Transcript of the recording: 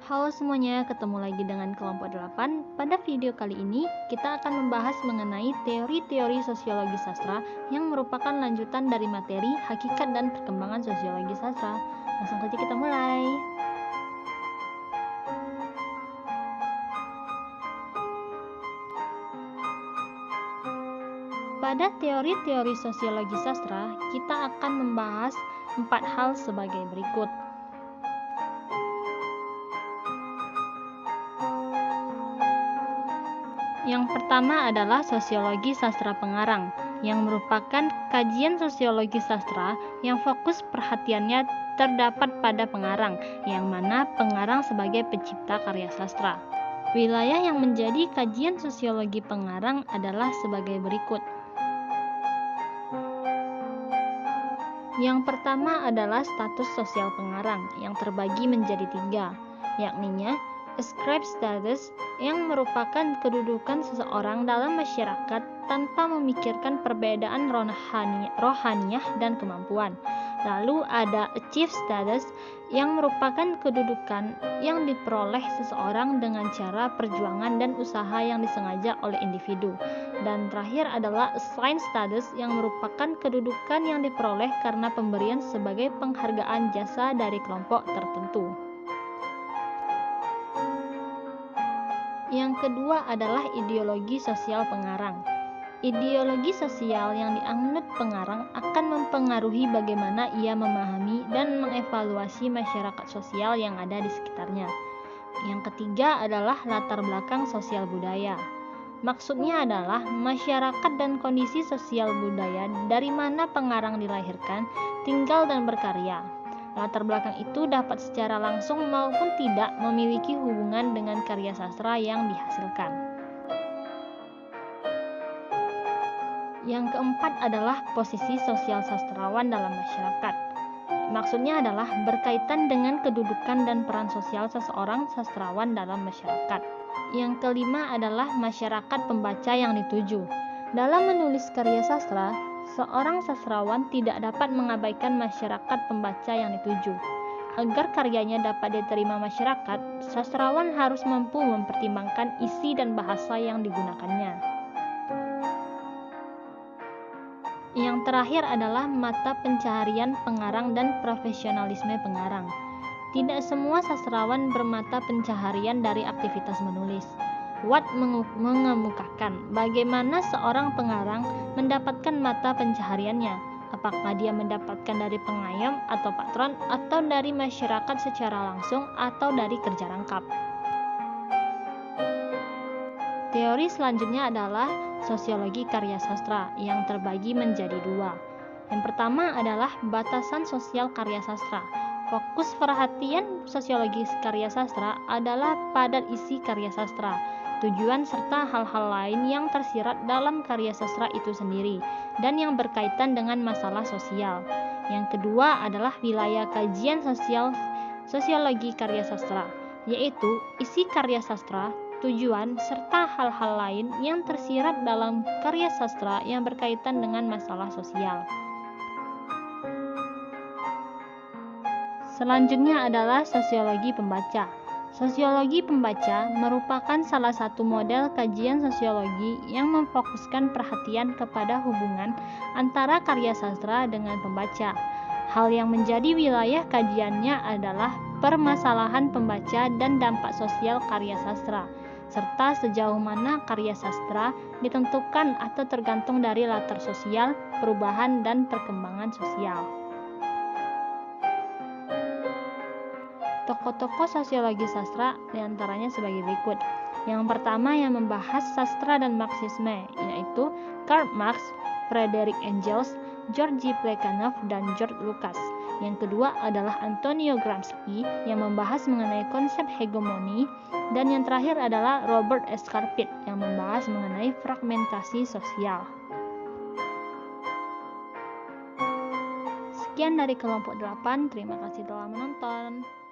Halo semuanya, ketemu lagi dengan kelompok 8. Pada video kali ini, kita akan membahas mengenai teori-teori sosiologi sastra yang merupakan lanjutan dari materi, hakikat, dan perkembangan sosiologi sastra. Langsung saja kita mulai. Pada teori-teori sosiologi sastra, kita akan membahas 4 hal sebagai berikut. Yang pertama adalah sosiologi sastra pengarang, yang merupakan kajian sosiologi sastra yang fokus perhatiannya terdapat pada pengarang, yang mana pengarang sebagai pencipta karya sastra. Wilayah yang menjadi kajian sosiologi pengarang adalah sebagai berikut. Yang pertama adalah status sosial pengarang, yang terbagi menjadi 3, yakninya ascribed status, yang merupakan kedudukan seseorang dalam masyarakat tanpa memikirkan perbedaan rohaniah dan kemampuan. Lalu ada achieved status, yang merupakan kedudukan yang diperoleh seseorang dengan cara perjuangan dan usaha yang disengaja oleh individu. Dan terakhir adalah assigned status, yang merupakan kedudukan yang diperoleh karena pemberian sebagai penghargaan jasa dari kelompok tertentu. Yang kedua adalah ideologi sosial pengarang. Ideologi sosial yang dianut pengarang akan mempengaruhi bagaimana ia memahami dan mengevaluasi masyarakat sosial yang ada di sekitarnya. Yang ketiga adalah latar belakang sosial budaya. Maksudnya adalah masyarakat dan kondisi sosial budaya dari mana pengarang dilahirkan, tinggal dan berkarya. Latar belakang itu dapat secara langsung maupun tidak memiliki hubungan dengan karya sastra yang dihasilkan. Yang keempat adalah posisi sosial sastrawan dalam masyarakat. Maksudnya adalah berkaitan dengan kedudukan dan peran sosial seseorang sastrawan dalam masyarakat. Yang kelima adalah masyarakat pembaca yang dituju. Dalam menulis karya sastra, seorang sastrawan tidak dapat mengabaikan masyarakat pembaca yang dituju. Agar karyanya dapat diterima masyarakat, sastrawan harus mampu mempertimbangkan isi dan bahasa yang digunakannya. Yang terakhir adalah mata pencaharian pengarang dan profesionalisme pengarang. Tidak semua sastrawan bermata pencaharian dari aktivitas menulis. Watt mengemukakan bagaimana seorang pengarang mendapatkan mata pencahariannya. Apakah dia mendapatkan dari pengayom atau patron, atau dari masyarakat secara langsung, atau dari kerja rangkap. Teori selanjutnya adalah sosiologi karya sastra, yang terbagi menjadi 2. Yang pertama adalah batasan sosial karya sastra. Fokus perhatian sosiologi karya sastra adalah pada isi karya sastra, tujuan serta hal-hal lain yang tersirat dalam karya sastra itu sendiri, dan yang berkaitan dengan masalah sosial. Yang kedua adalah wilayah kajian sosiologi karya sastra, yaitu isi karya sastra, tujuan, serta hal-hal lain yang tersirat dalam karya sastra yang berkaitan dengan masalah sosial. Selanjutnya adalah sosiologi pembaca. Sosiologi pembaca merupakan salah satu model kajian sosiologi yang memfokuskan perhatian kepada hubungan antara karya sastra dengan pembaca. Hal yang menjadi wilayah kajiannya adalah permasalahan pembaca dan dampak sosial karya sastra, serta sejauh mana karya sastra ditentukan atau tergantung dari latar sosial, perubahan, dan perkembangan sosial. Tokoh-tokoh sosiologi sastra diantaranya sebagai berikut. Yang pertama yang membahas sastra dan Marxisme, yaitu Karl Marx, Frederick Engels, Georgy Plekhanov, dan George Lucas. Yang kedua adalah Antonio Gramsci yang membahas mengenai konsep hegemoni, dan yang terakhir adalah Robert Escarpit yang membahas mengenai fragmentasi sosial. Sekian dari kelompok 8, terima kasih telah menonton.